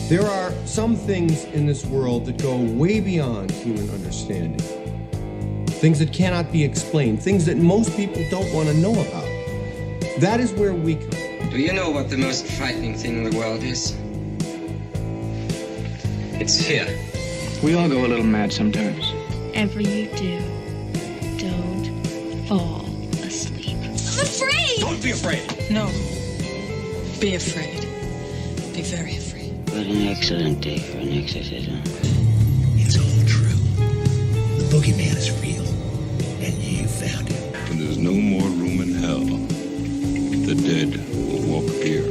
There are some things in this world that go way beyond human understanding. Things that cannot be explained, things that most people don't want to know about. That is where we come. Do you know what the most frightening thing in the world is? It's fear. We all go a little mad sometimes. Whatever you do, don't fall asleep. I'm afraid! Don't be afraid! No. Be afraid. Be very afraid. What an excellent day for an exorcism. It's all true. The boogeyman is real, and you found him. When there's no more room in hell, the dead will walk here.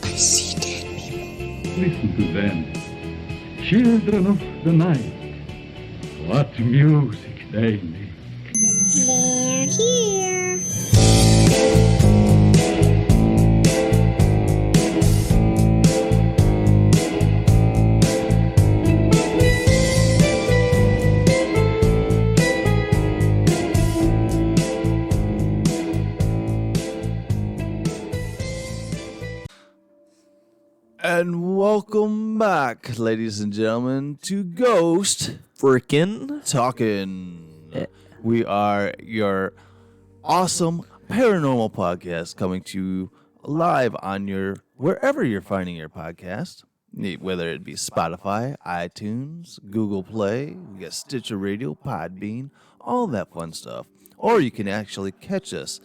I see dead people. Listen to them. Children of the night. What music they make. They're here. And welcome back, ladies and gentlemen, to Ghost Frickin' Talkin'. We are your awesome paranormal podcast coming to you live on your wherever you're finding your podcast, whether it be Spotify, iTunes, Google Play, we got Stitcher Radio, Podbean, all that fun stuff. Or you can actually catch us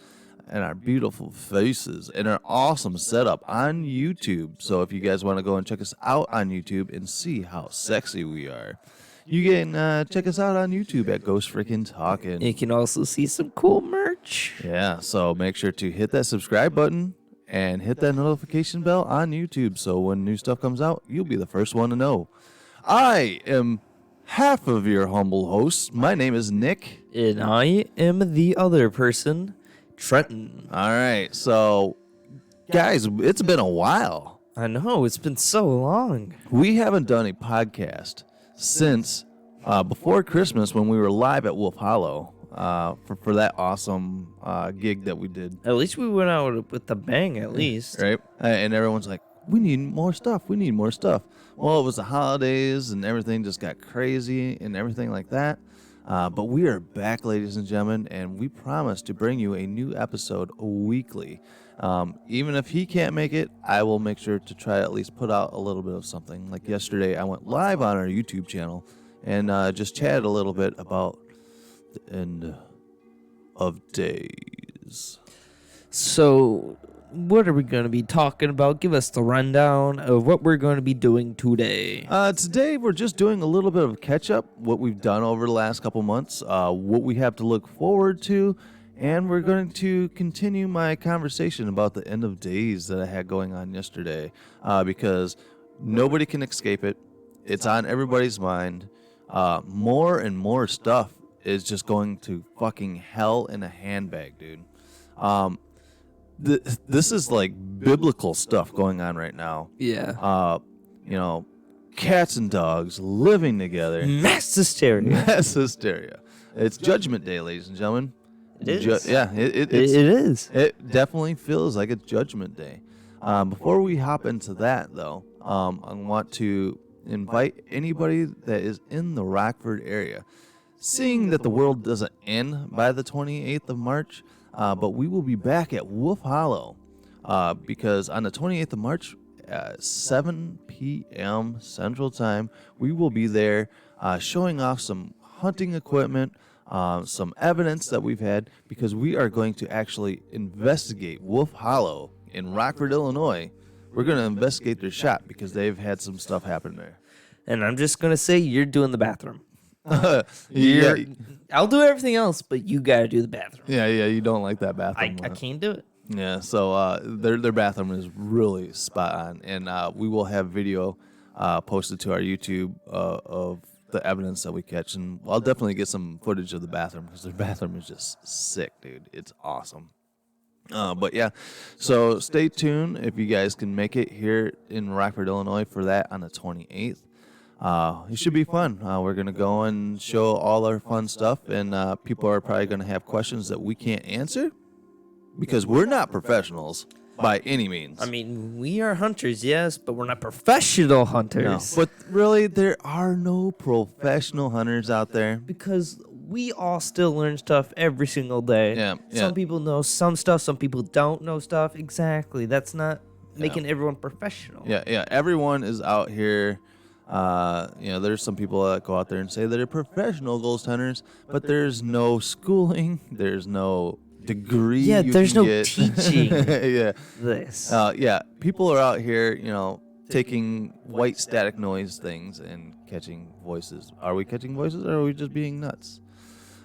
and our beautiful faces and our awesome setup on YouTube. So if you guys want to go and check us out on YouTube and see how sexy we are, you can check us out on YouTube at Ghost Frickin' Talkin'. You can also see some cool merch. Yeah, so make sure to hit that subscribe button and hit that notification bell on YouTube so when new stuff comes out, you'll be the first one to know. I am half of your humble host. My name is Nick. And I am the other person, Trenton. All right, so guys, it's been a while. I know, it's been so long. We haven't done a podcast since before Christmas when we were live at Wolf Hollow for that awesome gig that we did. At least we went out with a bang, at least. Right? And everyone's like, we need more stuff. We need more stuff. Well, it was the holidays and everything just got crazy and everything like that. But we are back, ladies and gentlemen, and we promise to bring you a new episode weekly. Even if he can't make it, I will make sure to try to at least put out a little bit of something. Like yesterday, I went live on our YouTube channel and just chatted a little bit about the end of days. So, what are we going to be talking about? Give us the rundown of what we're going to be doing today. Today, we're just doing a little bit of catch-up, what we've done over the last couple months, what we have to look forward to, and we're going to continue my conversation about the end of days that I had going on yesterday, because nobody can escape it. It's on everybody's mind. More and more stuff is just going to fucking hell in a handbag, dude. This is like biblical stuff going on right now. Yeah. Cats and dogs living together. Mass hysteria. Mass hysteria. It's Judgment Day, ladies and gentlemen. It is. It is. It definitely feels like it's Judgment Day. Before we hop into that, though, I want to invite anybody that is in the Rockford area. Seeing that the world doesn't end by the 28th of March, but we will be back at Wolf Hollow because on the 28th of March at 7 p.m. Central Time, we will be there showing off some hunting equipment, some evidence that we've had, because we are going to actually investigate Wolf Hollow in Rockford, Illinois. We're going to investigate their shop because they've had some stuff happen there. And I'm just going to say you're doing the bathroom. Yeah. I'll do everything else, but you got to do the bathroom. Yeah, you don't like that bathroom. I can't do it. Yeah, so their bathroom is really spot on, and we will have video posted to our YouTube of the evidence that we catch, and I'll definitely get some footage of the bathroom because their bathroom is just sick, dude. It's awesome. But yeah, so stay tuned if you guys can make it here in Rockford, Illinois for that on the 28th. It should be fun. We're going to go and show all our fun stuff, and people are probably going to have questions that we can't answer because we're not professionals. by any means. I mean, we are hunters, yes, but we're not professional hunters. But really, there are no professional hunters out there. Because we all still learn stuff every single day. Yeah, Some people know some stuff, some people don't know stuff. Exactly. That's not making everyone professional. Yeah. Everyone is out here. There's some people that go out there and say they're professional ghost hunters, but there's no schooling. There's no degree. Yeah, there's can no get. teaching Yeah. this. People are out here, taking white static noise things and catching voices. Are we catching voices, or are we just being nuts?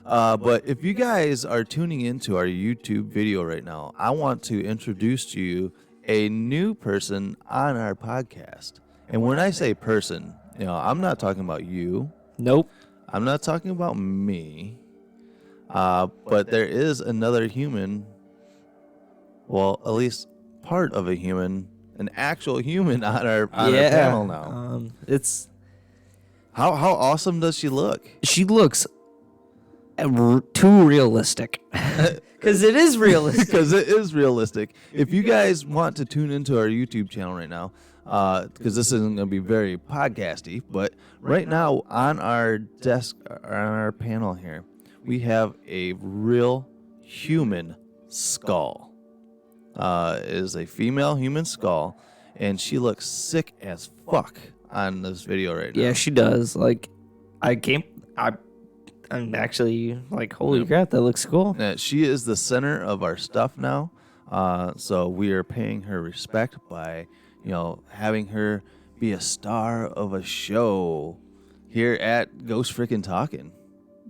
But if you guys are tuning into our YouTube video right now, I want to introduce to you a new person on our podcast. And when I say person, I'm not talking about you. Nope. I'm not talking about me. But there is another human, well, at least part of a human, an actual human on our panel now. It's How awesome does she look? She looks too realistic. Because it is realistic. Because it is realistic. If you guys want to tune into our YouTube channel right now, because this isn't going to be very podcasty, but right now on our desk, on our panel here, we have a real human skull. It is a female human skull, and she looks sick as fuck on this video right now. Yeah, she does. Like, I'm actually like, holy crap, that looks cool. She is the center of our stuff now. So we are paying her respect by, having her be a star of a show here at Ghost Frickin' Talkin'.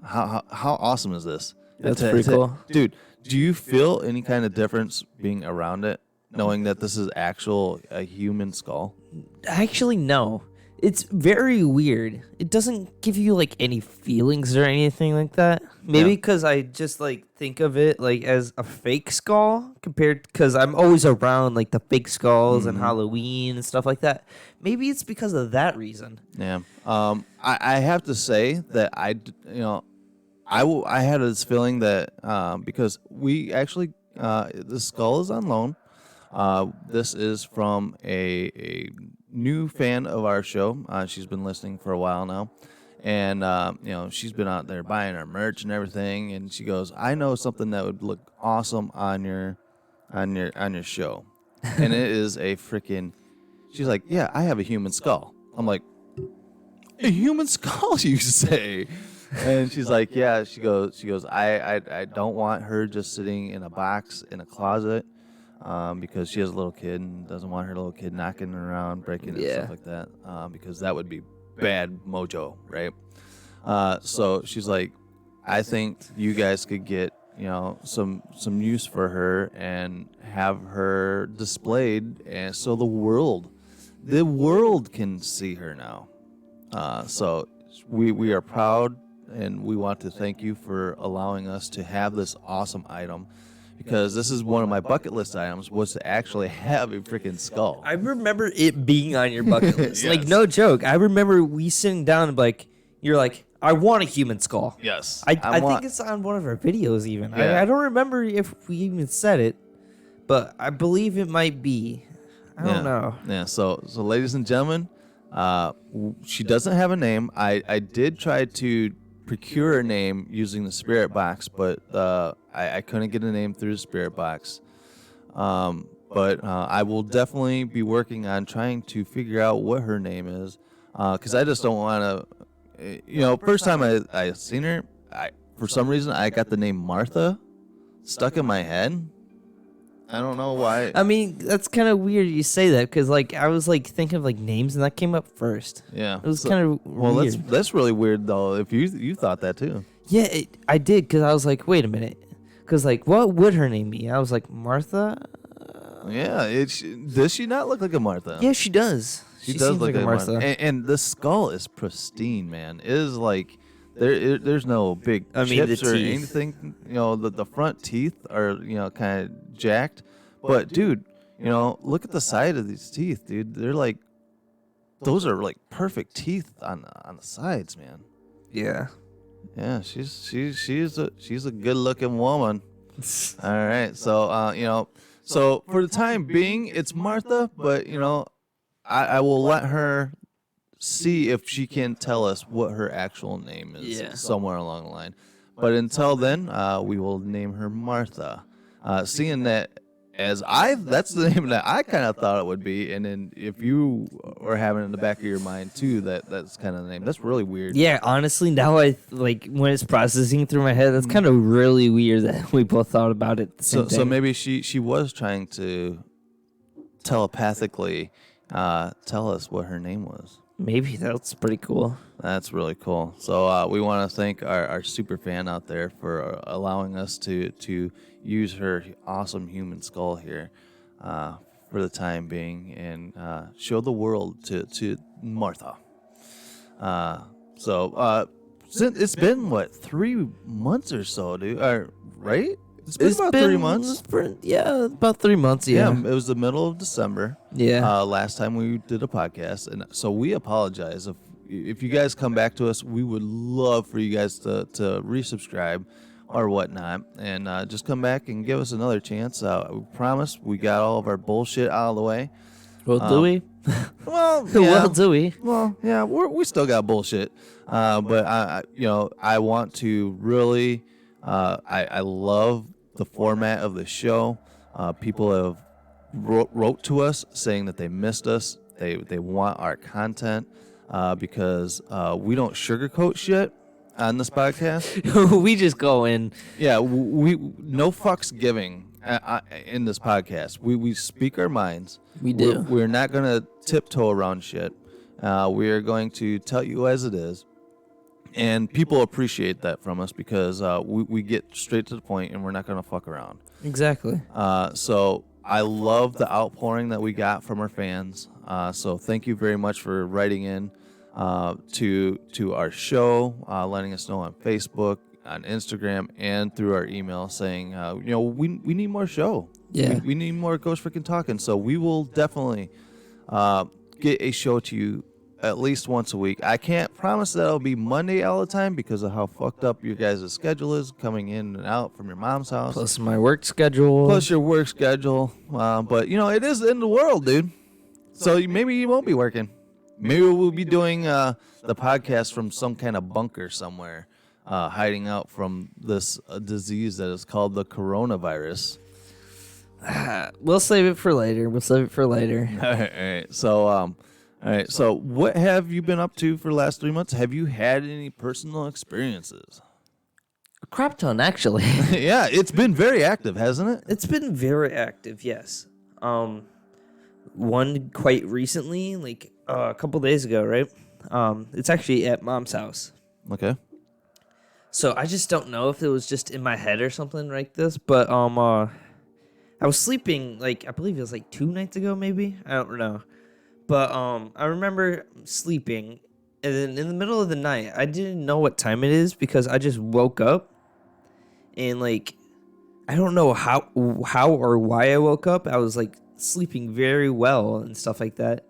How awesome is this? That's pretty cool. Dude, do you feel any kind of difference being around it, knowing that this is a human skull? Actually, no. It's very weird. It doesn't give you like any feelings or anything like that. Maybe because I just like think of it like as a fake skull compared, because I'm always around like the fake skulls and Halloween and stuff like that. Maybe it's because of that reason. Yeah. I have to say that I had this feeling that because we actually the skull is on loan. This is from a new fan of our show. She's been listening for a while now, and she's been out there buying our merch and everything. And she goes, "I know something that would look awesome on your show," and it is a freaking. She's like, "Yeah, I have a human skull." I'm like, "A human skull, you say?" And she's like, "Yeah." She goes, I don't want her just sitting in a box in a closet. Because she has a little kid and doesn't want her little kid knocking around, breaking it, and stuff like that. Because that would be bad mojo, right? So she's like, I think you guys could get, some use for her and have her displayed, and so the world can see her now. So we are proud, and we want to thank you for allowing us to have this awesome item. Because this is one of my bucket list items, was to actually have a freaking skull. I remember it being on your bucket list. Yes. Like, no joke. I remember we sitting down and you're like, I want a human skull. Yes. I think it's on one of our videos even. Yeah. I don't remember if we even said it, but I believe it might be. I don't know. Yeah, so ladies and gentlemen, she doesn't have a name. I did try to procure a name using the spirit box, but I couldn't get a name through the spirit box. But I will definitely be working on trying to figure out what her name is, because I just don't want to. First time I seen her, for some reason I got the name Martha stuck in my head. I don't know why. I mean, that's kind of weird you say that, because I was thinking of names and that came up first. Yeah, it was kind of well. Weird. That's really weird though. If you thought that too. Yeah, I did, because I was like, wait a minute, because what would her name be? I was like, Martha. Yeah, does she not look like a Martha? Yeah, she does. She does look like a Martha. And the skull is pristine, man. It is there's no big chips or anything. The front teeth are kind of jacked, but dude, look at the side of these teeth, dude. They're those are perfect teeth on the sides, man. Yeah. Yeah, she's a good looking woman. All right, so So for the time being, it's Martha, but you know, I will let her see if she can tell us what her actual name is somewhere along the line. But until then, we will name her Martha. Seeing that that's the name that I kind of thought it would be, and then if you are having it in the back of your mind too, that's kind of the name. That's really weird. Yeah, honestly, now I like when it's processing through my head, that's kind of really weird that we both thought about it. So maybe she was trying to telepathically tell us what her name was. Maybe that's pretty cool. That's really cool. So we want to thank our super fan out there for allowing us to use her awesome human skull here for the time being and show the world to Martha. So since it's been, what, 3 months or so, dude? Right? It's been about 3 months. About 3 months. Yeah, it was the middle of December. Yeah. Last time we did a podcast, and so we apologize if you guys come back to us. We would love for you guys to resubscribe or whatnot, and just come back and give us another chance. We promise we got all of our bullshit out of the way. Well, do we? Well, yeah. Well, do we? Well, yeah, we still got bullshit. But I want to really. I love the format of the show. People have wrote to us saying that they missed us. They want our content because we don't sugarcoat shit on this podcast. We just go in. Yeah, we no fucks giving in this podcast. We speak our minds. We do. We're not gonna tiptoe around shit. We are going to tell you as it is. And people appreciate that from us because we get straight to the point and we're not going to fuck around. Exactly. So I love the outpouring that we got from our fans. So thank you very much for writing in to our show, letting us know on Facebook, on Instagram, and through our email saying, we need more show. Yeah. We need more Ghost Freaking Talking. So we will definitely get a show to you at least once a week. I can't promise that it'll be Monday all the time because of how fucked up your guys' schedule is coming in and out from your mom's house. Plus my work schedule. Plus your work schedule. But, it is the end of the world, dude. So maybe you won't be working. Maybe we'll be doing the podcast from some kind of bunker somewhere, hiding out from this disease that is called the coronavirus. We'll save it for later. All right. All right, so what have you been up to for the last 3 months? Have you had any personal experiences? A crap ton, actually. Yeah, it's been very active, hasn't it? It's been very active, yes. One quite recently, like a couple days ago, right? It's actually at Mom's house. Okay. So I just don't know if it was just in my head or something like this, but I was sleeping, like, I believe it was like 2 nights ago, maybe? I don't know. But I remember sleeping, and then in the middle of the night, I didn't know what time it is because I just woke up, and like, I don't know how or why I woke up. I was like sleeping very well and stuff like that,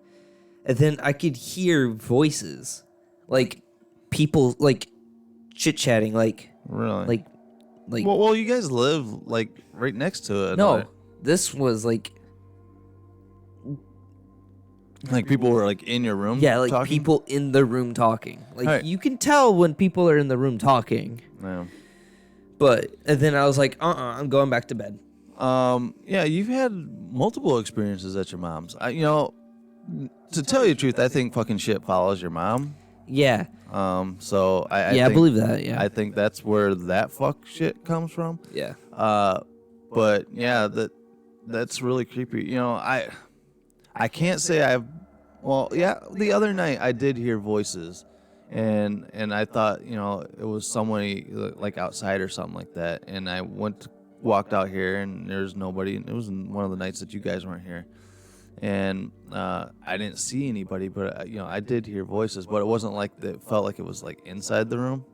and then I could hear voices, like people like chit chatting, like really, like. Well, you guys live like right next to it. No, this was like. Like people were like in your room? Yeah, like talking? people in the room talking. Like right. You can tell when people are in the room talking. Yeah. And then I was like, I'm going back to bed. Yeah, you've had multiple experiences at your mom's. To tell you the truth, I think fucking shit follows your mom. Yeah. So I think, I believe that. Yeah. I think that's where that fuck shit comes from. Yeah. But yeah, that's really creepy. I can't say the other night I did hear voices and I thought, it was somebody like outside or something like that. And I walked out here and there's nobody. And it was one of the nights that you guys weren't here. And I didn't see anybody, but I did hear voices, but it wasn't like it felt like it was like inside the room.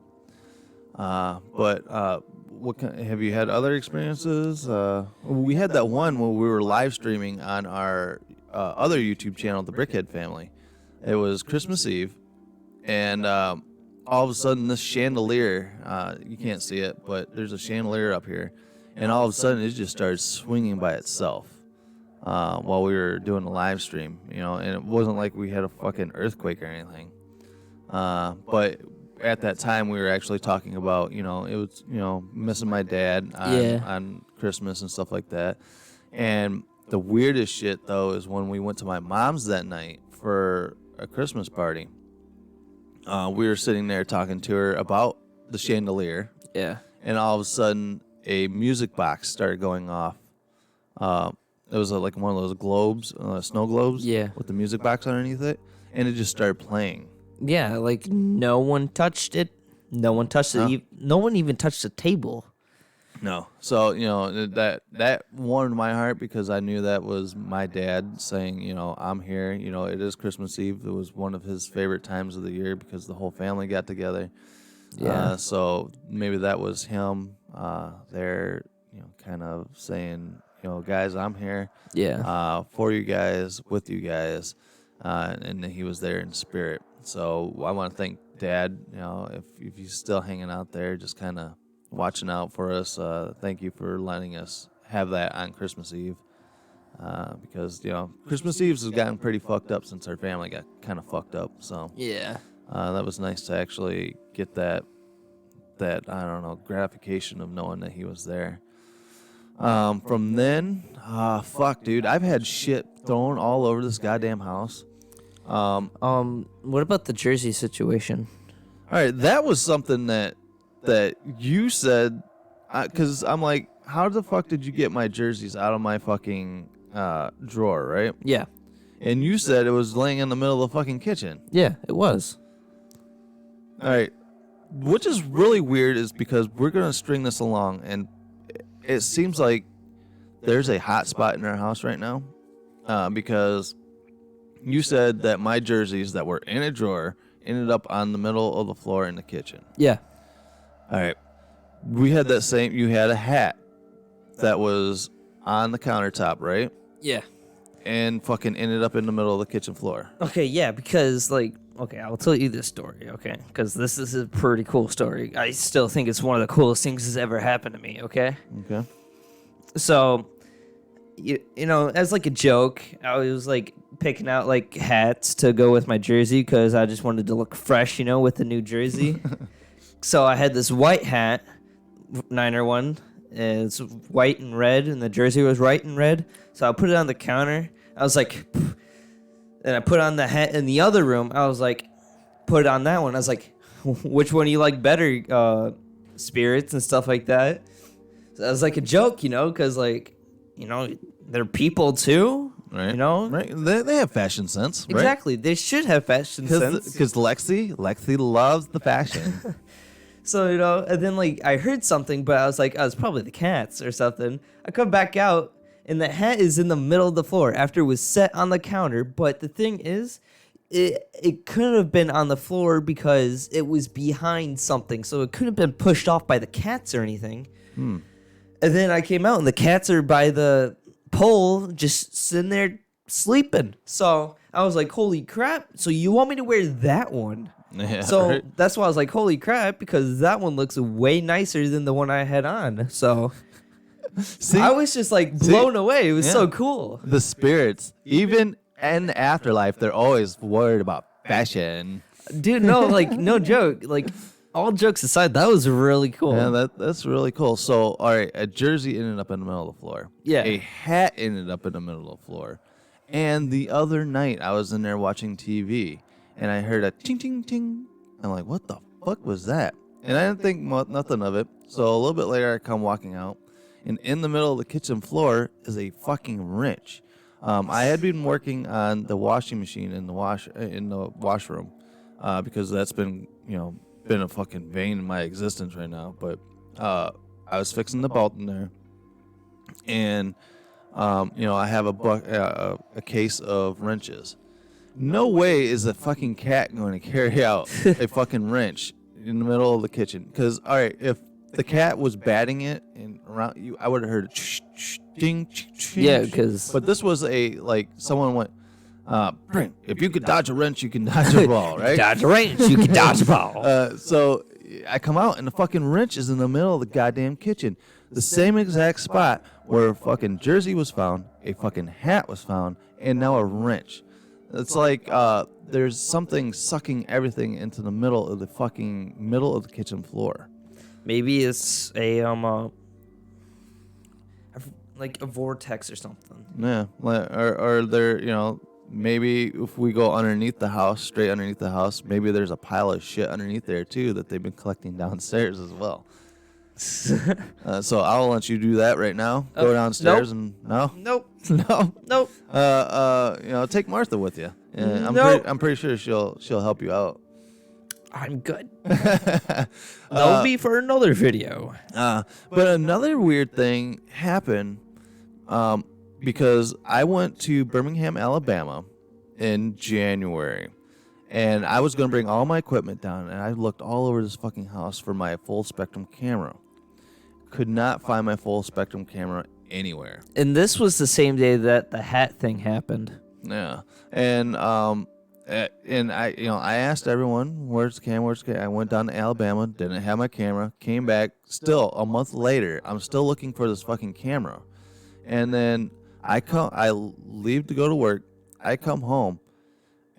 Have you had other experiences? We had that one when we were live streaming on our other YouTube channel, The Brickhead Family. It was Christmas Eve, and all of a sudden this chandelier, you can't see it, but there's a chandelier up here, and all of a sudden it just started swinging by itself. while we were doing the live stream, and it wasn't like we had a fucking earthquake or anything. But at that time, we were actually talking about, it was, missing my dad on Christmas and stuff like that. And the weirdest shit, though, is when we went to my mom's that night for a Christmas party. We were sitting there talking to her about the chandelier. Yeah. And all of a sudden, a music box started going off. It was like one of those globes, snow globes. Yeah. With the music box underneath it. And it just started playing. Yeah, like no one touched it. No one touched it. No one even touched the table. No. So, that warmed my heart because I knew that was my dad saying, I'm here. It is Christmas Eve. It was one of his favorite times of the year because the whole family got together. Yeah. So maybe that was him there, kind of saying, guys, I'm here. Yeah. For you guys, with you guys. And he was there in spirit. So I want to thank Dad, if he's still hanging out there, just kind of watching out for us. Thank you for letting us have that on Christmas Eve. Because, Christmas Eve has gotten pretty fucked up since our family got kind of fucked up. So Yeah. that was nice to actually get that I don't know, gratification of knowing that he was there. From then, fuck, dude, I've had shit thrown all over this goddamn house. What about the jersey situation? All right, that was something that you said, because I'm like, how the fuck did you get my jerseys out of my fucking drawer, right? Yeah. And you said it was laying in the middle of the fucking kitchen. Yeah, it was. All right, which is really weird is because we're going to string this along, and it seems like there's a hot spot in our house right now because you said that my jerseys that were in a drawer ended up on the middle of the floor in the kitchen. Yeah. All right. We had that same, you had a hat that was on the countertop, right? Yeah. And fucking ended up in the middle of the kitchen floor. Okay, yeah, because, I'll tell you this story, okay? Because this is a pretty cool story. I still think it's one of the coolest things that's ever happened to me, okay? Okay. So, as a joke, I was picking out hats to go with my jersey because I just wanted to look fresh, with the new jersey. So I had this white hat, Niner one, and it's white and red, and the jersey was white and red. So I put it on the counter. I was like, pff. And I put on the hat in the other room. I was like, put it on that one. I was like, which one do you like better? Spirits and stuff like that. So that was a joke, because they're people too. Right. Right. They have fashion sense, right? Exactly. They should have fashion sense. Because Lexi loves the fashion. So, and then I heard something, but I was like, oh, it's probably the cats or something. I come back out, and the hat is in the middle of the floor after it was set on the counter. But the thing is, it couldn't have been on the floor because it was behind something. So it couldn't have been pushed off by the cats or anything. And then I came out, and the cats are by the pole just sitting there sleeping. So I was like, holy crap. So you want me to wear that one? Yeah, so right. that's why I was like, holy crap, because that one looks way nicer than the one I had on. So I was just blown away. It was so cool. The spirits, even in afterlife, they're always worried about fashion. Dude, no, no joke. All jokes aside, that was really cool. Yeah, that's really cool. So, all right, a jersey ended up in the middle of the floor. Yeah. A hat ended up in the middle of the floor. And the other night, I was in there watching TV, and I heard a ting, ting, ting. I'm like, what the fuck was that? And I didn't think nothing of it. So a little bit later, I come walking out, and in the middle of the kitchen floor is a fucking wrench. I had been working on the washing machine in the washroom because that's been a fucking vein in my existence right now. But I was fixing the bolt in there, and I have a case of wrenches. No way is a fucking cat going to carry out a fucking wrench in the middle of the kitchen. Because, all right, if the cat was batting it and around you, I would have heard it ding, yeah, because... But this was someone went, if you could dodge a wrench, you can dodge a ball, right? Dodge a wrench, you can dodge a ball. So I come out and the fucking wrench is in the middle of the goddamn kitchen. The same exact spot where a fucking jersey was found, a fucking hat was found, and now a wrench. It's like there's something sucking everything into the middle of the kitchen floor. Maybe it's like a vortex or something. Yeah, or there, maybe if we go underneath the house, straight underneath the house, maybe there's a pile of shit underneath there too that they've been collecting downstairs as well. So I'll let you do that right now. Go downstairs nope. and no, Nope. take Martha with you. Nope. I'm pretty sure she'll help you out. I'm good. That'll be for another video. But another weird thing happened because I went to Birmingham, Alabama in January. And I was going to bring all my equipment down, and I looked all over this fucking house for my full spectrum camera. Could not find my full spectrum camera anywhere. And this was the same day that the hat thing happened. Yeah. And I asked everyone, where's the camera? I went down to Alabama, didn't have my camera, came back. Still, a month later, I'm still looking for this fucking camera. And then I leave to go to work. I come home,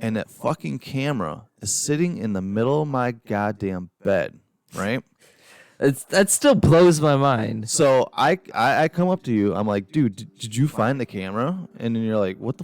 and that fucking camera is sitting in the middle of my goddamn bed, right? That still blows my mind. So I come up to you. I'm like, dude, did you find the camera? And then you're like, what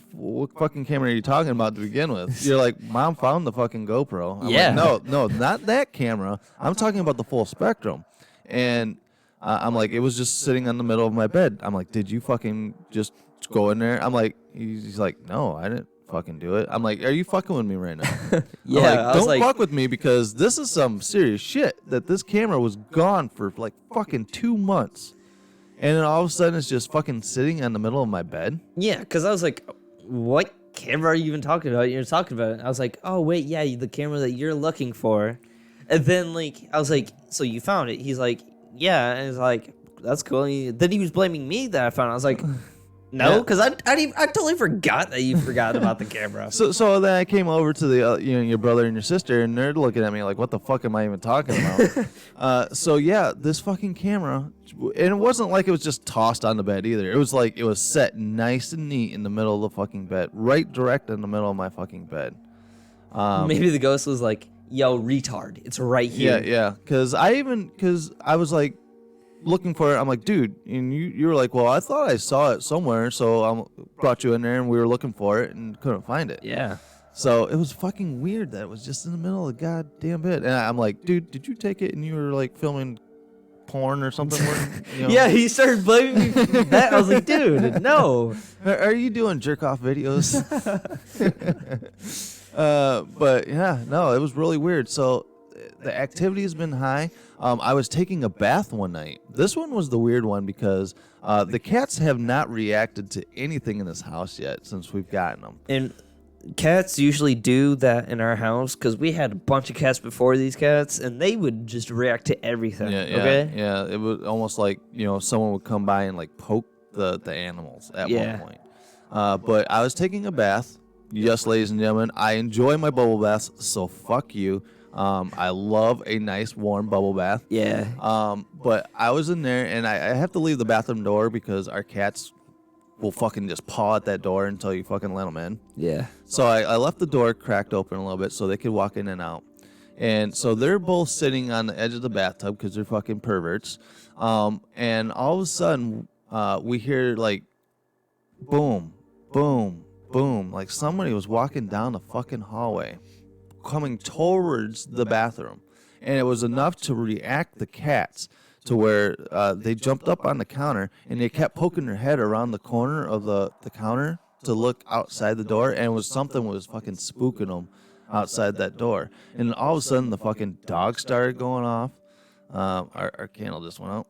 fucking camera are you talking about to begin with? You're like, Mom found the fucking GoPro. I'm yeah. like, no, not that camera. I'm talking about the full spectrum. And I'm like, it was just sitting in the middle of my bed. I'm like, did you fucking just go in there? I'm like, he's like, no, I didn't fucking do it. I'm like, are you fucking with me right now? Yeah, don't fuck with me because this is some serious shit that this camera was gone for like fucking 2 months. And then all of a sudden it's just fucking sitting in the middle of my bed. Yeah, because I was like, what camera are you even talking about? You're talking about it. I was like, oh, wait, yeah, the camera that you're looking for. And then, like, I was like, so you found it? He's like, yeah. And he's like, that's cool. Then he was blaming me that I found it. I was like, no, because I totally forgot that you forgot about the camera. So then I came over to the your brother and your sister, and they're looking at me like, what the fuck am I even talking about? So yeah, this fucking camera, and it wasn't like it was just tossed on the bed either. It was like it was set nice and neat in the middle of the fucking bed, right direct in the middle of my fucking bed. Maybe the ghost was like, yo, retard, it's right here. Yeah, because I was like looking for it. I'm like, dude, and you were like, well, I thought I saw it somewhere, so I brought you in there, and we were looking for it and couldn't find it. Yeah. So it was fucking weird that it was just in the middle of the goddamn bed. And I'm like, dude, did you take it and you were like filming porn or something? Yeah, he started blaming me for that. I was like, dude, no. Are you doing jerk off videos? But yeah, no, it was really weird. So the activity has been high. I was taking a bath one night. This one was the weird one because the cats have not reacted to anything in this house yet since we've gotten them. And cats usually do that in our house because we had a bunch of cats before these cats, and they would just react to everything. Yeah. It was almost like someone would come by and like poke the animals at one point. But I was taking a bath. Yes, ladies and gentlemen, I enjoy my bubble baths, so fuck you. I love a nice warm bubble bath. Yeah. But I was in there, and I have to leave the bathroom door because our cats will fucking just paw at that door until you fucking let them in. Yeah. So I left the door cracked open a little bit so they could walk in and out. And so they're both sitting on the edge of the bathtub because they're fucking perverts. And all of a sudden, we hear like, boom, boom, boom. Like somebody was walking down the fucking hallway, coming towards the bathroom. And it was enough to react the cats to where they jumped up on the counter and they kept poking their head around the corner of the counter to look outside the door, and it was something was fucking spooking them outside that door. And all of a sudden the fucking dog started going off. Our candle just went out,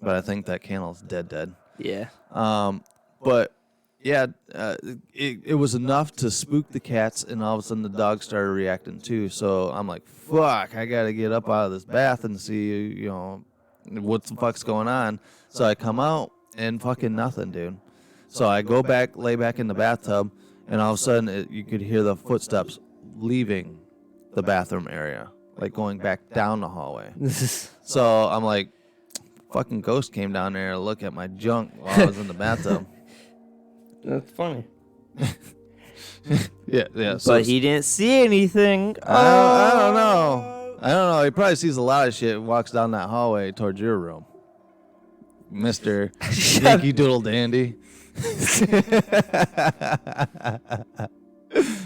but I think that candle's dead. Yeah. But yeah, it was enough to spook the cats, and all of a sudden the dog started reacting too. So I'm like, fuck, I gotta get up out of this bath and see, what the fuck's going on. So I come out and fucking nothing, dude. So I go back, lay back in the bathtub, and all of a sudden you could hear the footsteps leaving the bathroom area. like going back down the hallway. So I'm like, fucking ghost came down there to look at my junk while I was in the bathtub. That's funny. Yeah. So But he didn't see anything. I don't know. He probably sees a lot of shit and walks down that hallway towards your room, Mr. Yankee Doodle Dandy.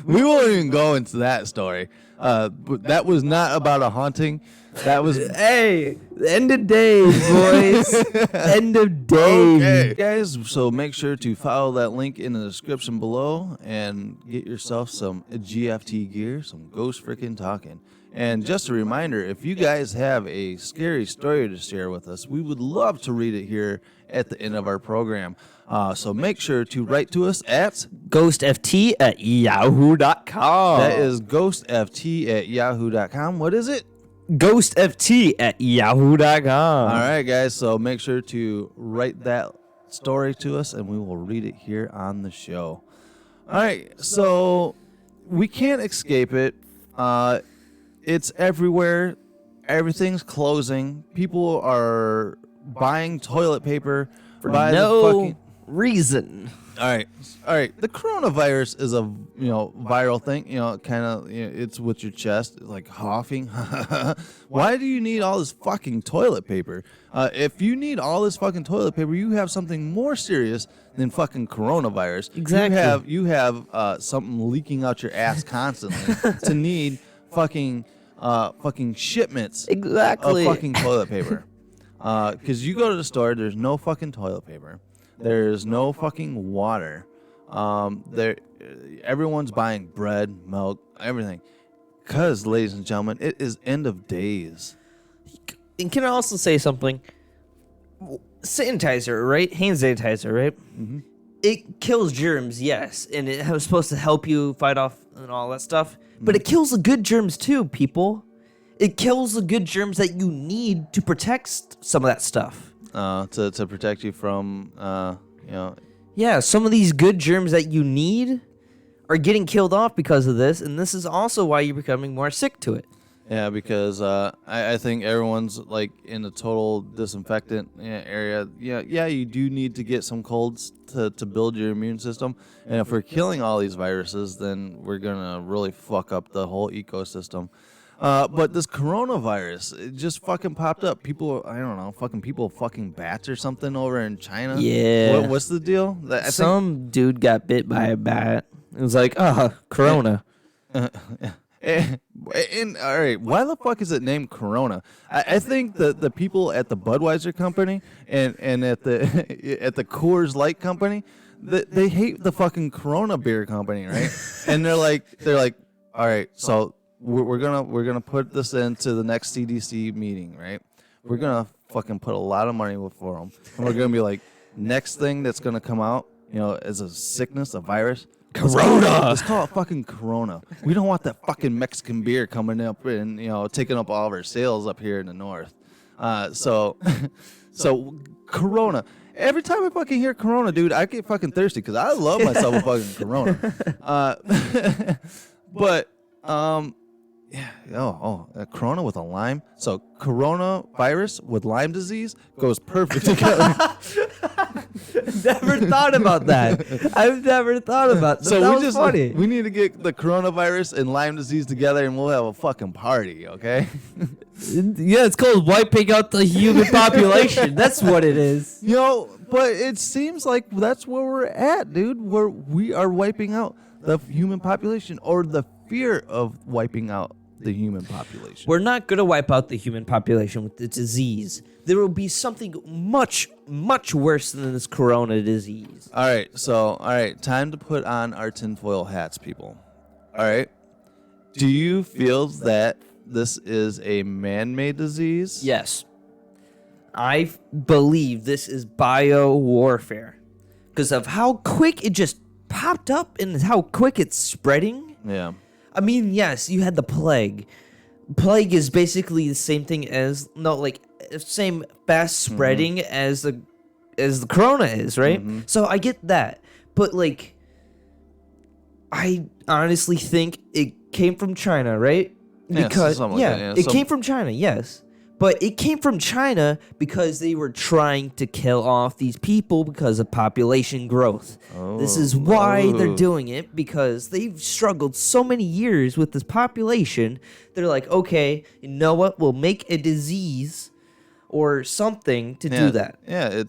We won't even go into that story. But that was not about a haunting. That was Hey, end of days, boys. End of days. okay, guys. So make sure to follow that link in the description below and get yourself some GFT gear, some ghost freaking talking. And just a reminder, if you guys have a scary story to share with us, we would love to read it here at the end of our program. So make sure to write to us at ghostft@yahoo.com. that is ghostft@yahoo.com. What is it? ghostft@yahoo.com. All right, guys. So make sure to write that story to us, and we will read it here on the show. All right. So we can't escape it. It's everywhere. Everything's closing. People are buying toilet paper by the No fucking. reason. All right. The coronavirus is a viral thing. Kind of. It's with your chest, like coughing. Why do you need all this fucking toilet paper? If you need all this fucking toilet paper, you have something more serious than fucking coronavirus. Exactly. You have something leaking out your ass constantly to need fucking shipments Exactly. of fucking toilet paper. Because you go to the store, there's no fucking toilet paper. There's no fucking water. Everyone's buying bread, milk, everything. Because, ladies and gentlemen, it is end of days. And can I also say something? Sanitizer, right? Hand sanitizer, right? Mm-hmm. It kills germs, yes, and it was supposed to help you fight off and all that stuff. But it kills the good germs too, people. It kills the good germs that you need to protect some of that stuff. To protect you from, Yeah, some of these good germs that you need are getting killed off because of this, and this is also why you're becoming more sick to it. Yeah, because I think everyone's like in a total disinfectant area. Yeah, you do need to get some colds to build your immune system. And if we're killing all these viruses, then we're gonna really fuck up the whole ecosystem. But this coronavirus, it just fucking popped up. People, I don't know, fucking bats or something over in China. Yeah. What's the deal? Some dude got bit by a bat. It was like, corona. And all right, why the fuck is it named Corona? I think the people at the Budweiser company and at the at the Coors Light company, they hate the fucking Corona beer company, right? And they're like, all right, so we're gonna put this into the next CDC meeting, right? We're gonna fucking put a lot of money for them, and we're gonna be like, next thing that's gonna come out, as a sickness, a virus. Corona. Let's call it fucking Corona. We don't want that fucking Mexican beer coming up and taking up all of our sales up here in the north. So Corona. Every time I fucking hear Corona, dude, I get fucking thirsty because I love myself a fucking Corona. But Corona with a lime. So coronavirus with Lyme disease goes perfect together. Never thought about that. I've never thought about that. So That was funny. we need to get the coronavirus and Lyme disease together, and we'll have a fucking party, okay? Yeah, it's called wiping out the human population. That's what it is. But it seems like that's where we're at, dude. Where we are wiping out the human population, or the fear of wiping out the human population. We're not going to wipe out the human population with the disease. There will be something much, much worse than this corona disease. All right, time to put on our tinfoil hats, people. All right. Do you feel that this is a man-made disease? Yes. I believe this is bio-warfare because of how quick it just popped up and how quick it's spreading. Yeah. I mean, yes, you had the plague. Plague is basically the same thing as same fast spreading as the corona is, right? Mm-hmm. So I get that, but I honestly think it came from China, right? Yeah, Because something like that, it some- came from China, yes. But it came from China because they were trying to kill off these people because of population growth. This is why they're doing it, because they've struggled so many years with this population. They're like, okay, you know what? We'll make a disease or something to do that. Yeah,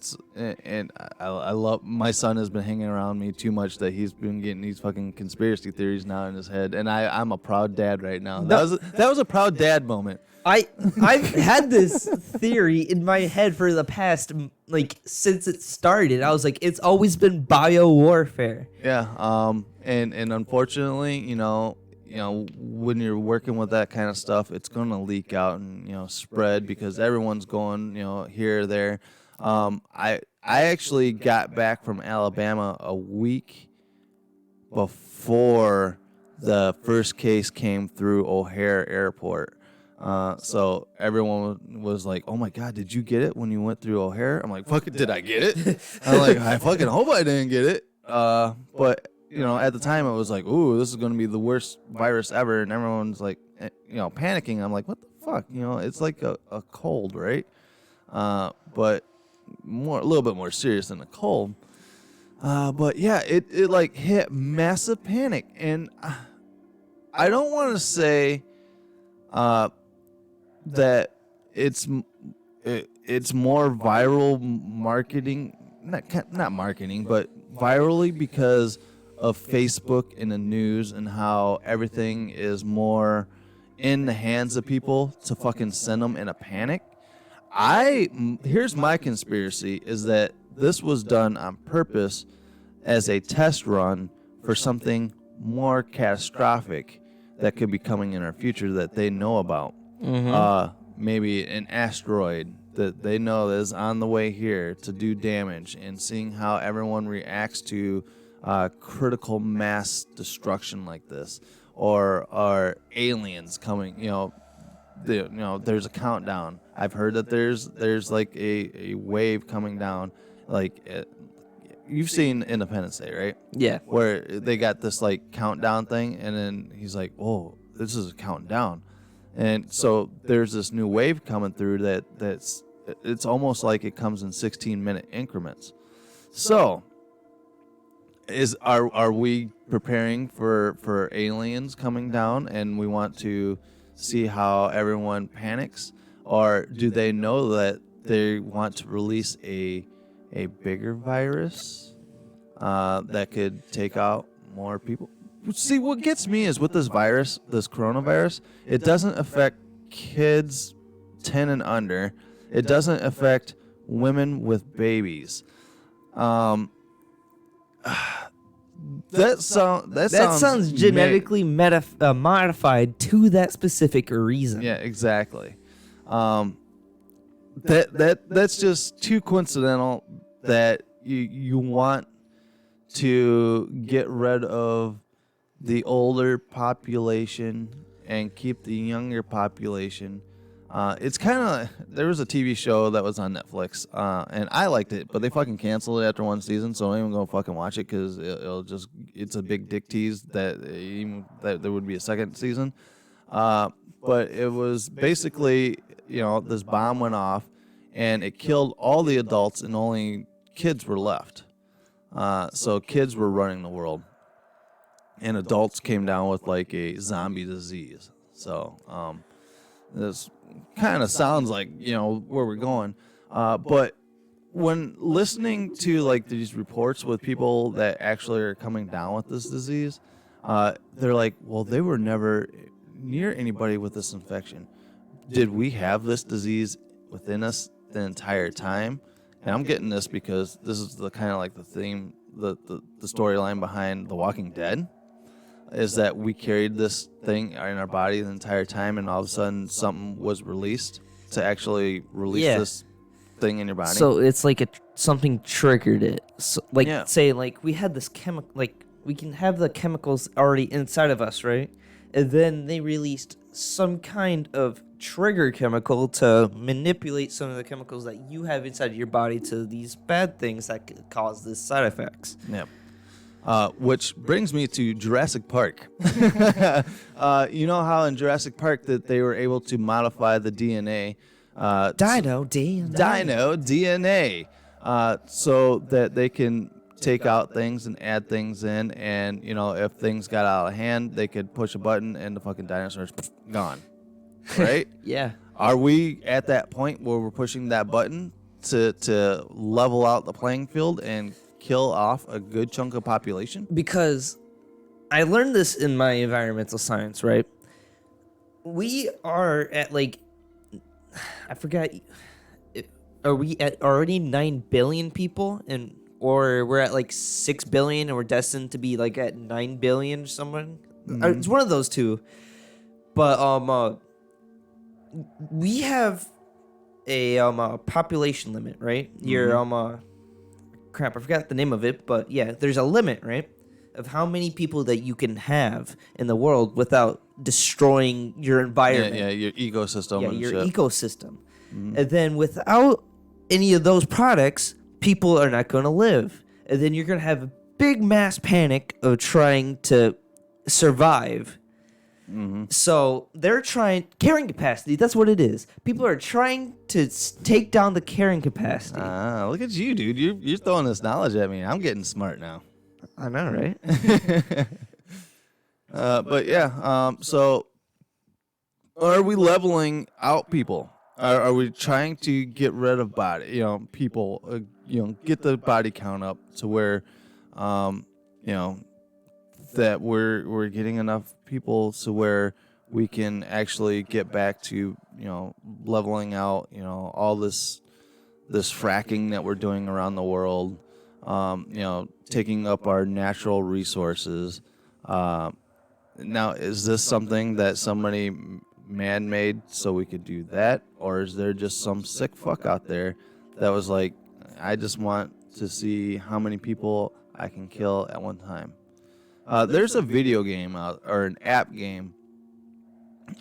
and I love, my son has been hanging around me too much that he's been getting these fucking conspiracy theories now in his head, and I'm a proud dad right now. That was a proud dad moment. I've had this theory in my head for the past, since it started. I was like, it's always been bio warfare. Yeah, and unfortunately, when you're working with that kind of stuff, it's gonna leak out and spread because everyone's going here or there. I actually got back from Alabama a week before the first case came through O'Hare Airport. So everyone was like, "Oh my God, did you get it when you went through O'Hare?" I'm like, "Fuck it, did I get it?" I'm like, "I fucking hope I didn't get it." But at the time it was like, "Ooh, this is gonna be the worst virus ever," and everyone's like, panicking. I'm like, "What the fuck?" It's like a cold, right? But a little bit more serious than a cold. But yeah, it like hit massive panic, and I don't want to say that it's more viral marketing, not marketing, but virally because of Facebook and the news and how everything is more in the hands of people to fucking send them in a panic. Here's my conspiracy, is that this was done on purpose as a test run for something more catastrophic that could be coming in our future that they know about. Maybe an asteroid that they know is on the way here to do damage, and seeing how everyone reacts to critical mass destruction like this, or aliens coming. There's a countdown. I've heard that there's like a wave coming down, you've seen Independence Day, right? Yeah. Where they got this like countdown thing, and then he's like, "Whoa, this is a countdown," and so there's this new wave coming through that's it's almost like it comes in 16-minute increments. So, are we preparing for aliens coming down, and we want to see how everyone panics, or do they know that they want to release a bigger virus that could take out more people? See, what gets me is with this virus, this coronavirus, it doesn't affect kids 10 and under. It doesn't affect women with babies. That sounds genetically modified to that specific reason. Yeah, exactly. That's just too coincidental that you want to get rid of the older population and keep the younger population. It's kind of, there was a TV show that was on Netflix, and I liked it, but they fucking canceled it after one season, so I'm even gonna fucking watch it because it's a big dick tease that there would be a second season. But it was basically, this bomb went off and it killed all the adults and only kids were left. So kids were running the world, and adults came down with like a zombie disease. So this kind of sounds like where we're going, but when listening to like these reports with people that actually are coming down with this disease, they're like, well, they were never near anybody with this infection. Did we have this disease within us the entire time? And I'm getting this because this is the kind of like the theme, the storyline behind The Walking Dead, is that we carried this thing in our body the entire time, and all of a sudden something was released to actually release this thing in your body. So it's like something triggered it. So, say we had this chemical, we can have the chemicals already inside of us, right? And then they released some kind of trigger chemical to manipulate some of the chemicals that you have inside your body to these bad things that could cause these side effects. Yeah. Which brings me to Jurassic Park. You know how in Jurassic Park that they were able to modify the DNA, Dino DNA, so that they can take out things and add things in, and you know, if things got out of hand, they could push a button and the fucking dinosaurs gone. Right? Yeah. Are we at that point where we're pushing that button to level out the playing field and kill off a good chunk of population? Because I learned this in my environmental science, right? We are at like, I forgot, are we at already 9 billion people? Or we're at like 6 billion and we're destined to be like at 9 billion or something? It's one of those two. But we have a population limit, right? Your crap, I forgot the name of it, but yeah, there's a limit, right, of how many people that you can have in the world without destroying your environment. Yeah, your ecosystem. Yeah, and your shit. ecosystem. And then without any of those products, people are not going to live. And then you're going to have a big mass panic of trying to survive. So they're trying carrying capacity. That's what it is. People are trying to take down the carrying capacity. Look at you, dude. You're throwing this knowledge at me. I'm getting smart now. I know, right? But yeah, so are we leveling out people? Are we trying to get rid of people? Get the body count up to where, that we're getting enough people to where we can actually get back to leveling out all this fracking that we're doing around the world, taking up our natural resources. Now, is this something that somebody man-made so we could do that, or is there just some sick fuck out there that was like, I just want to see how many people I can kill at one time? There's a video game or an app game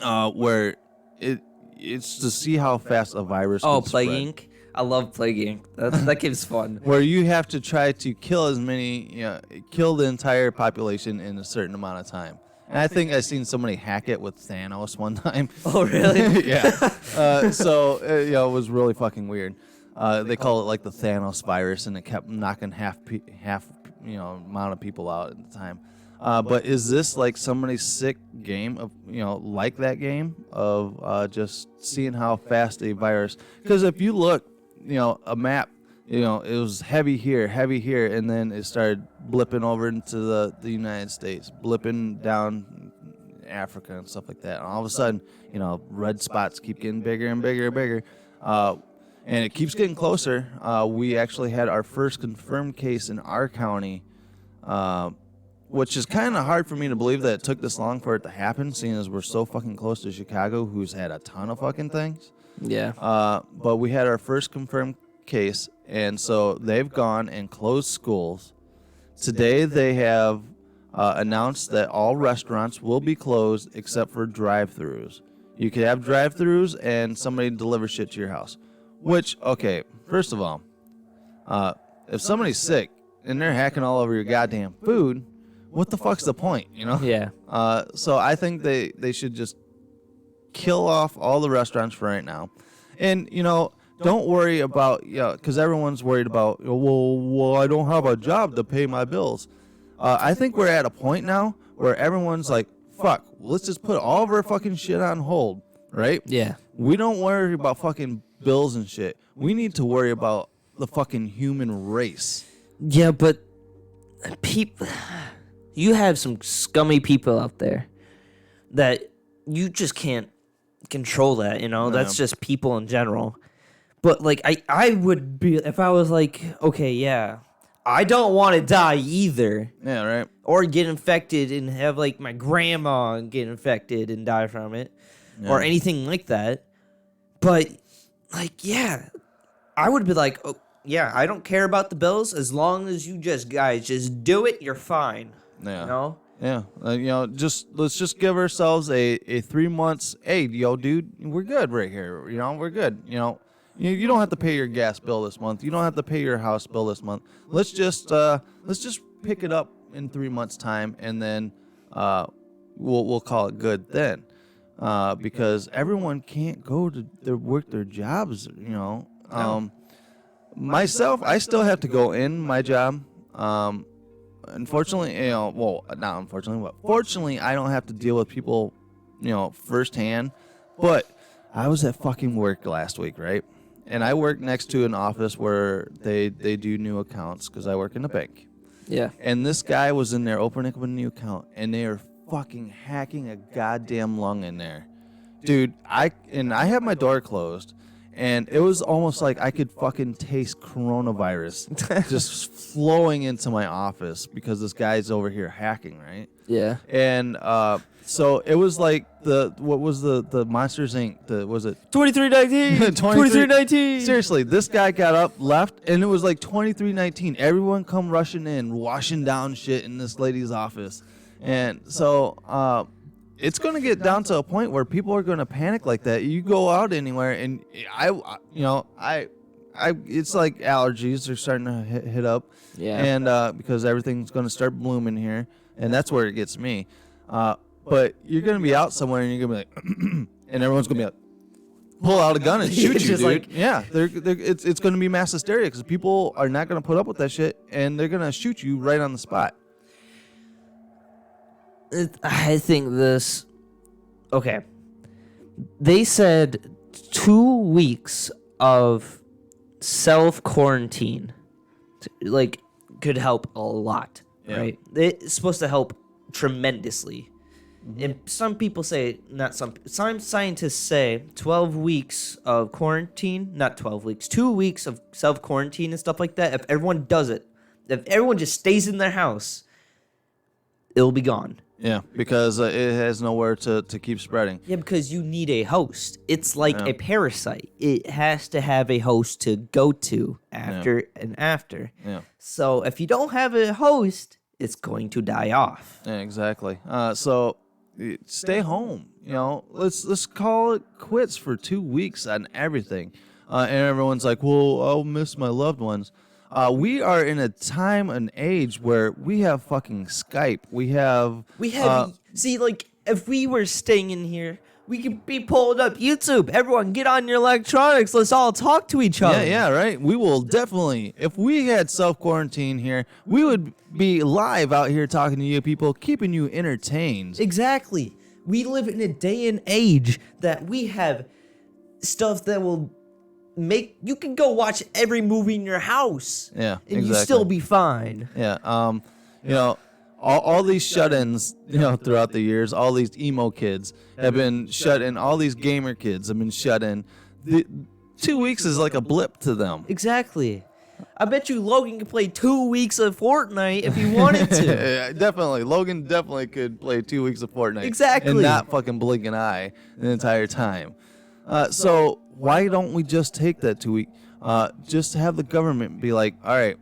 where it's to see how fast a virus can Plague spread. Inc. I love Plague Inc. That game's fun. Where you have to try to kill kill the entire population in a certain amount of time. And I think I've seen somebody hack it with Thanos one time. Oh, really? Yeah. So it was really fucking weird. They call it like the Thanos virus, and it kept knocking half amount of people out at the time. But is this like somebody's sick game of like that game of just seeing how fast a virus? Because if you look, a map, it was heavy here, and then it started blipping over into the United States, blipping down Africa and stuff like that. And all of a sudden, red spots keep getting bigger and bigger and bigger. And it keeps getting closer. We actually had our first confirmed case in our county, which is kind of hard for me to believe that it took this long for it to happen, seeing as we're so fucking close to Chicago, who's had a ton of fucking things. Yeah. But we had our first confirmed case, and so they've gone and closed schools. Today they have announced that all restaurants will be closed except for drive-thrus. You could have drive-thrus and somebody deliver shit to your house. Which, okay, first of all, if somebody's sick and they're hacking all over your goddamn food, what the fuck's the point, Yeah. So I think they should just kill off all the restaurants for right now. And, don't worry about, because everyone's worried about, well, I don't have a job to pay my bills. I think we're at a point now where everyone's like, fuck, let's just put all of our fucking shit on hold, right? Yeah. We don't worry about fucking bills and shit. We need to worry about the fucking human race. Yeah, but you have some scummy people out there that you just can't control that, That's just people in general. But, like, I would be, if I was like, okay, yeah, I don't want to die either. Yeah, right. Or get infected and have, like, my grandma get infected and die from it. Yeah. Or anything like that. But, like, yeah, I would be like, oh, yeah, I don't care about the bills as long as you guys just do it, you're fine. Yeah. Yeah. Let's just give ourselves a 3 months. Hey, dude, we're good right here. We're good. You don't have to pay your gas bill this month. You don't have to pay your house bill this month. Let's just pick it up, in 3 months' time, and then we'll call it good then, because everyone can't go to work their jobs. Myself, I still have to go in my job. Unfortunately, not unfortunately, but fortunately, I don't have to deal with people, firsthand. But I was at fucking work last week, right? And I work next to an office where they do new accounts because I work in a bank. Yeah. And this guy was in there opening up a new account, and they are fucking hacking a goddamn lung in there. Dude, I have my door closed, and it was almost like I could fucking taste coronavirus just flowing into my office because this guy's over here hacking, right? Yeah. And so it was like what was the Monsters Inc. Was it 2319? 2319. Seriously, this guy got up, left, and it was like 2319. Everyone come rushing in, washing down shit in this lady's office. And so it's going to get down to a point where people are going to panic like that. You go out anywhere, and it's like allergies are starting to hit up. Yeah. And because everything's going to start blooming here, and that's where it gets me. But you're going to be out somewhere, and you're going to be like, and everyone's going to be like, pull out a gun and shoot you, dude. Like, yeah, it's going to be mass hysteria because people are not going to put up with that shit, and they're going to shoot you right on the spot. I think this. Okay. They said 2 weeks of self-quarantine, could help a lot, right? It's supposed to help tremendously. And some people say, some scientists say 12 weeks of quarantine, not 12 weeks, 2 weeks of self-quarantine and stuff like that. If everyone does it, if everyone just stays in their house, it'll be gone. Yeah, because it has nowhere to keep spreading. Yeah, because you need a host. It's like a parasite. It has to have a host to go to after and after. Yeah. So if you don't have a host, it's going to die off. Yeah, exactly. So stay home. Let's call it quits for 2 weeks on everything. And everyone's like, well, I'll miss my loved ones. We are in a time and age where we have fucking Skype. We have if we were staying in here, we could be pulling up YouTube. Everyone get on your electronics. Let's all talk to each other. Yeah, right. We will definitely, if we had self-quarantine here, we would be live out here talking to you people, keeping you entertained. Exactly. We live in a day and age that we have stuff that will make you can go watch every movie in your house. Yeah, and you still be fine. Yeah. All these shut-ins, throughout the years, all these emo kids have been shut in. All these gamer kids have been shut in. 2 weeks is like a blip to them. Exactly. I bet you Logan could play 2 weeks of Fortnite if he wanted to. Yeah, definitely. Logan definitely could play 2 weeks of Fortnite. Exactly. And not fucking blink an eye the entire time. So why don't we just take that 2 week? Just have the government be like, all right,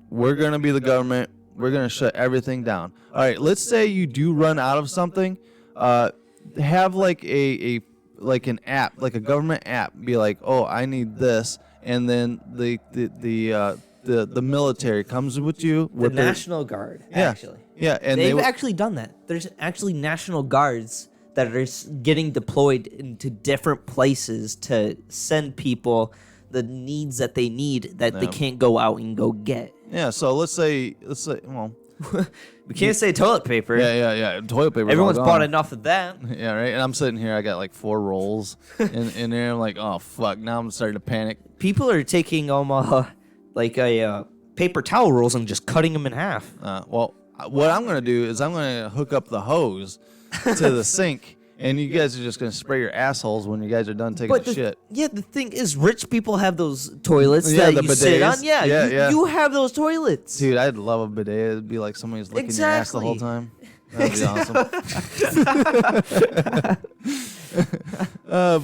we're going to be the government. We're going to shut everything down. All right, let's say you do run out of something. Have like an app, like a government app. Be like, oh, I need this. And then the military comes with you. The National Guard, actually. Yeah, and they've actually done that. There's actually National Guards that are getting deployed into different places to send people the needs that they need that they can't go out and go get. Yeah, so let's say, well, we can't say toilet paper. Yeah. Toilet paper. Everyone's bought enough of that. Yeah, right. And I'm sitting here, I got like 4 rolls in there. I'm like, oh fuck! Now I'm starting to panic. People are taking paper towel rolls and just cutting them in half. Well, what I'm gonna do is I'm gonna hook up the hose to the sink. And you guys are just going to spray your assholes when you guys are done taking a shit. Yeah, the thing is, rich people have those toilets that you sit on. Yeah, you have those toilets. Dude, I'd love a bidet. It'd be like somebody's licking your ass the whole time. That'd be awesome.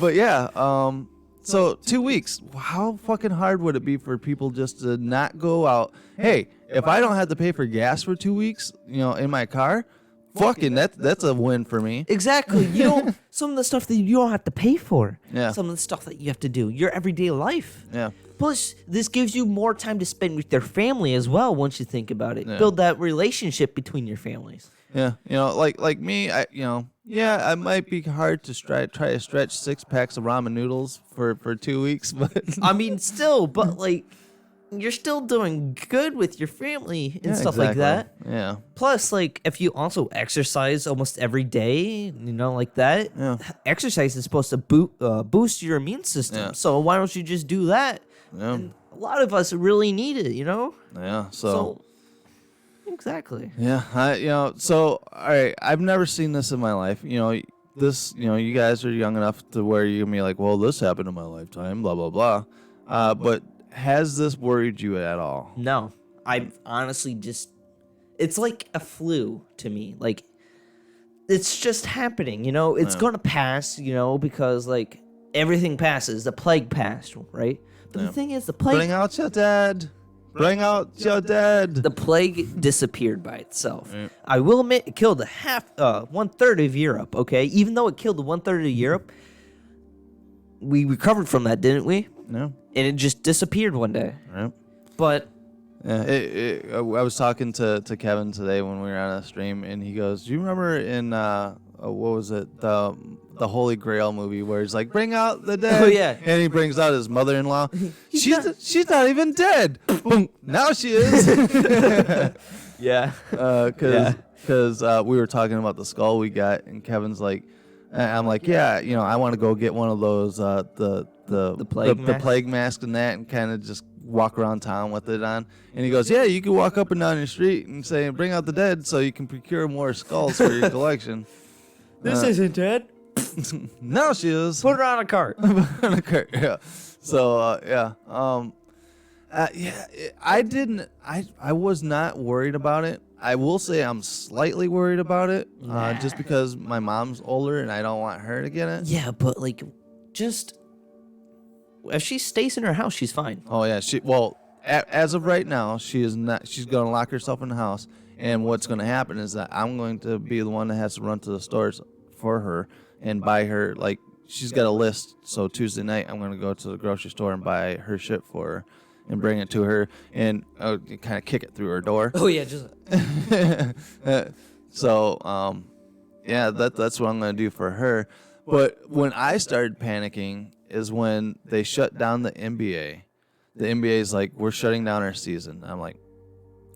But yeah, so 2 weeks. How fucking hard would it be for people just to not go out? Hey, if I don't have to pay for gas for 2 weeks, in my car, fucking that's a win for me. Exactly. some of the stuff that you don't have to pay for. Yeah. Some of the stuff that you have to do, your everyday life. Yeah. Plus, this gives you more time to spend with your family as well. Once you think about it, Yeah. build that relationship between your families. Yeah, like me, I might be hard to try to stretch 6 packs of ramen noodles for 2 weeks, but I mean, still, but like, you're still doing good with your family and stuff like that. Yeah. Plus, like, if you also exercise almost every day, like that, Yeah. exercise is supposed to boost your immune system. Yeah. So why don't you just do that? Yeah. And a lot of us really need it, Yeah. So exactly. yeah, so all right, I've never seen this in my life. This, you guys are young enough to where you can be like, well, this happened in my lifetime, blah blah blah. But has this worried you at all? No, I honestly it's like a flu to me. Like, it's just happening, it's gonna pass, because like everything passes. The plague passed, right? But the thing is, the plague. Bring out your dead. Bring out your dead. The plague disappeared by itself. Right. I will admit, it killed 1/3 of Europe. Okay, even though it killed 1/3 of Europe, we recovered from that, didn't we? No. And it just disappeared one day. Right. But Yeah, I was talking to Kevin today when we were on a stream, and he goes, "Do you remember in what was it, the Holy Grail movie where he's like, bring out the dead?" Oh, yeah. And he brings out his mother-in-law. She's not even dead. Boom. Now she is. yeah, Because we were talking about the skull we got, and Kevin's like, I'm like, yeah, I want to go get one of those the plague mask and that, and kind of just walk around town with it on. And he goes, yeah, you can walk up and down your street and say, bring out the dead, so you can procure more skulls for your collection. This isn't dead. Now she is. Put her on a cart. On a cart, yeah. So I was not worried about it. I will say I'm slightly worried about it, just because my mom's older and I don't want her to get it. Yeah, but like, just if she stays in her house, she's fine. Oh yeah, as of right now, she is not. She's gonna lock herself in the house, and what's gonna happen is that I'm going to be the one that has to run to the stores for her and buy her. Like, she's got a list, so Tuesday night I'm gonna go to the grocery store and buy her shit for her and bring it to her and kind of kick it through her door. Oh yeah, just. So yeah, that's what I'm gonna do for her. But when I started panicking is when they shut down the NBA. The NBA is like, we're shutting down our season. I'm like,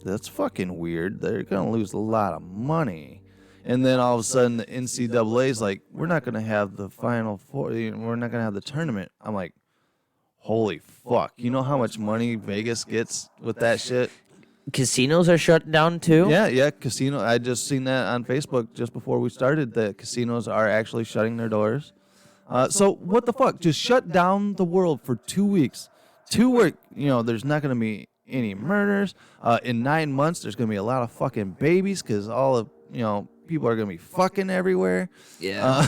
that's fucking weird. They're gonna lose a lot of money. And then all of a sudden the NCAA is like, we're not gonna have the Final Four. We're not gonna have the tournament. I'm like, holy fuck. You know how much money Vegas gets with that shit? Casinos are shut down too? Yeah, casino. I just seen that on Facebook just before we started. The casinos are actually shutting their doors. So what the fuck? Just shut down the world for 2 weeks. There's not going to be any murders. In 9 months, there's going to be a lot of fucking babies because all of, people are going to be fucking everywhere. Yeah.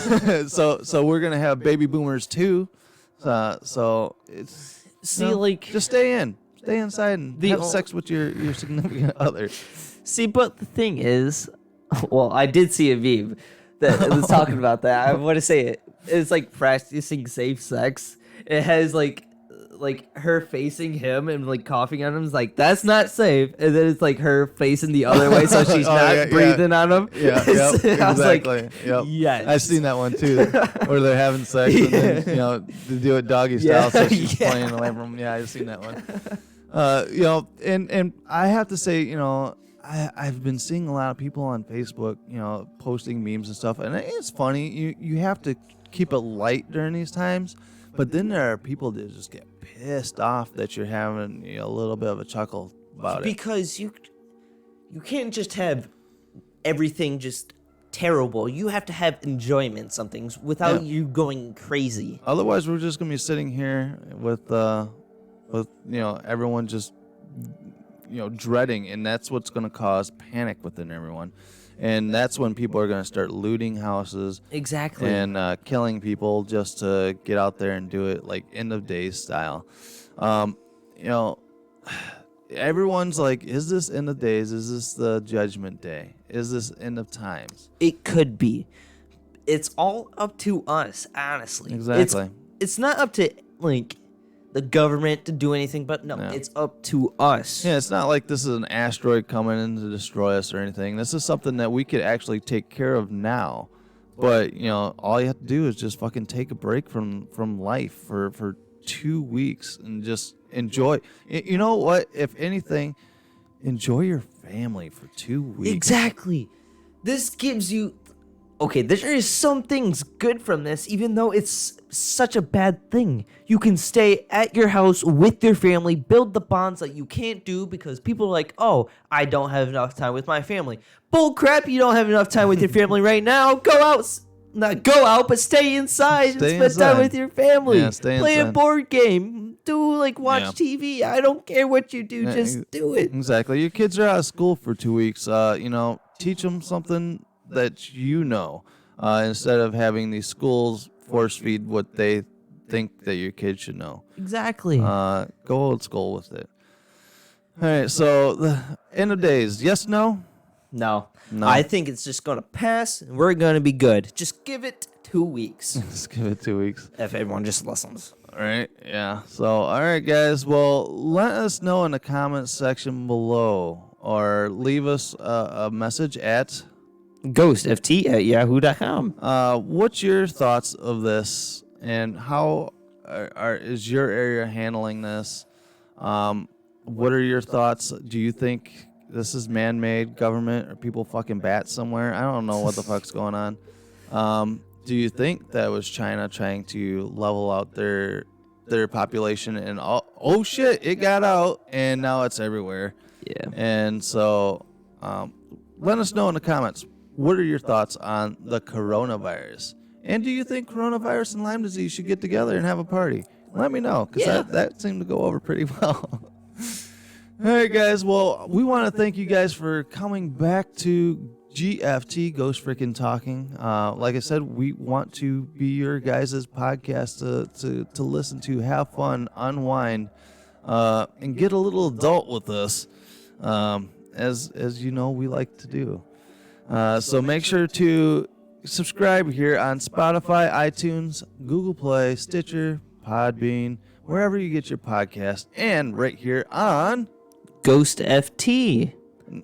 So we're going to have baby boomers too. So it's... just stay in. Stay inside and have sex with your significant other. See, but the thing is, well, I did see a meme that was talking about that. I want to say it. It's like practicing safe sex. It has like her facing him and like coughing on him. It's like, that's not safe. And then it's like her facing the other way, so she's not breathing on him. Yeah, yep, exactly. I was like, yep. yes. I've seen that one too, where they're having sex and then, they do it doggy style, so she's playing away from him. Yeah, I've seen that one. And I have to say, I've been seeing a lot of people on Facebook, posting memes and stuff, and it's funny. You have to keep it light during these times, but then there are people that just get pissed off that you're having a little bit of a chuckle about it. Because you can't just have everything just terrible. You have to have enjoyment some things without you going crazy. Otherwise, we're just gonna be sitting here with everyone just dreading, and that's what's going to cause panic within everyone, and that's when people are going to start looting houses, exactly, and killing people just to get out there and do it like end of days style. Everyone's like, is this end of days? Is this the judgment day? Is this end of times? It could be. it's all up to us, honestly. Exactly. It's not up to like the government to do anything, but no, it's up to us. Yeah, it's not like this is an asteroid coming in to destroy us or anything. This is something that we could actually take care of now. But, you know, all you have to do is just fucking take a break from life for 2 weeks and just enjoy. You know what? If anything, enjoy your family for 2 weeks. Exactly. This gives you... Okay, there is some things good from this, even though it's such a bad thing. You can stay at your house with your family, build the bonds that you can't do because people are like, oh, I don't have enough time with my family. Bull crap, you don't have enough time with your family right now. Go out. Not go out, but stay inside and spend time with your family. Yeah, stay Play inside. a board game. Do watch TV. I don't care what you do. Just do it. Exactly. Your kids are out of school for 2 weeks. Teach them something that you know, instead of having these schools force feed what they think that your kids should know. Exactly. Go old school with it. All right, so the end of days. Yes, no? No. No. I think it's just going to pass and we're going to be good. Just give it 2 weeks. Let's give it 2 weeks. If everyone just listens. All right, yeah. So, all right, guys. Well, let us know in the comments section below or leave us a message at ghostft@yahoo.com. What's your thoughts of this, and how is your area handling this? What are your thoughts? Do you think this is man-made government, or people fucking bats somewhere? I don't know what the fuck's going on. Do you think that was China trying to level out their population, and oh shit, it got out, and now it's everywhere? Yeah. And so, let us know in the comments. What are your thoughts on the coronavirus? And do you think coronavirus and Lyme disease should get together and have a party? Let me know, because that seemed to go over pretty well. All right, guys. Well, we want to thank you guys for coming back to GFT, Ghost Frickin' Talking. Like I said, we want to be your guys' podcast to listen to, have fun, unwind, and get a little adult with us, as you know we like to do. So make sure to subscribe here on Spotify, iTunes, Google Play, Stitcher, Podbean, wherever you get your podcast, and right here on Ghost FT.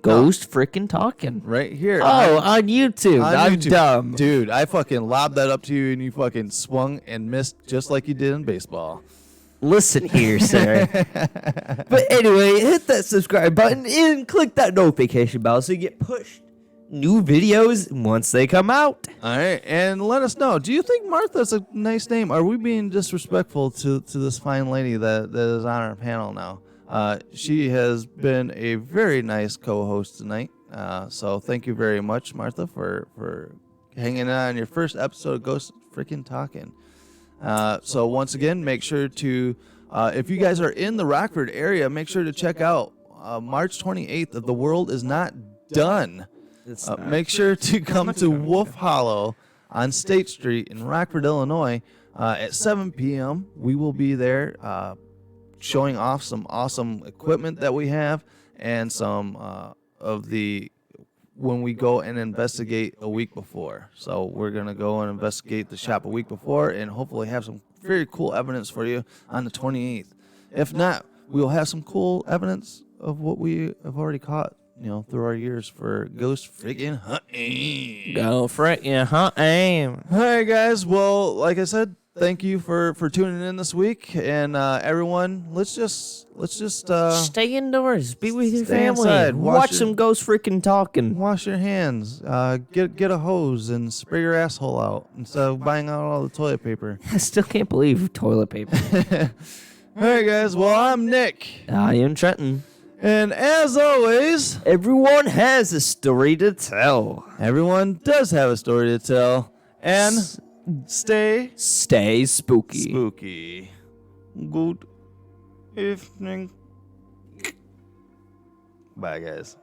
Ghost Frickin' Talking. Right here. On YouTube. I'm YouTube. dumb. Dude, I fucking lobbed that up to you and you fucking swung and missed just like you did in baseball. Listen here, sir. But anyway, hit that subscribe button and click that notification bell so you get pushed new videos once they come out. All right, and let us know. Do you think Martha's a nice name? Are we being disrespectful to this fine lady that is on our panel now? She has been a very nice co-host tonight. So thank you very much, Martha, for hanging on your first episode of Ghost Frickin' Talking. So once again, make sure to, if you guys are in the Rockford area, make sure to check out March 28th. The World Is Not Done. Make sure to come to Wolf Hollow on State Street in Rockford, Illinois at 7 p.m. We will be there showing off some awesome equipment that we have and some of the when we go and investigate a week before. So we're going to go and investigate the shop a week before and hopefully have some very cool evidence for you on the 28th. If not, we'll have some cool evidence of what we have already caught, through our years for ghost freaking hunting. Go freaking hunting. All right, guys. Well, like I said, thank you for tuning in this week, and everyone, let's just stay indoors, be with your stay family, inside, watch some Ghost Freaking Talking, wash your hands, get a hose and spray your asshole out instead of buying out all the toilet paper. I still can't believe toilet paper. All right, guys. Well, I'm Nick. I am Trenton. And as always, everyone has a story to tell. Everyone does have a story to tell. And stay spooky. Spooky. Good evening. Bye, guys.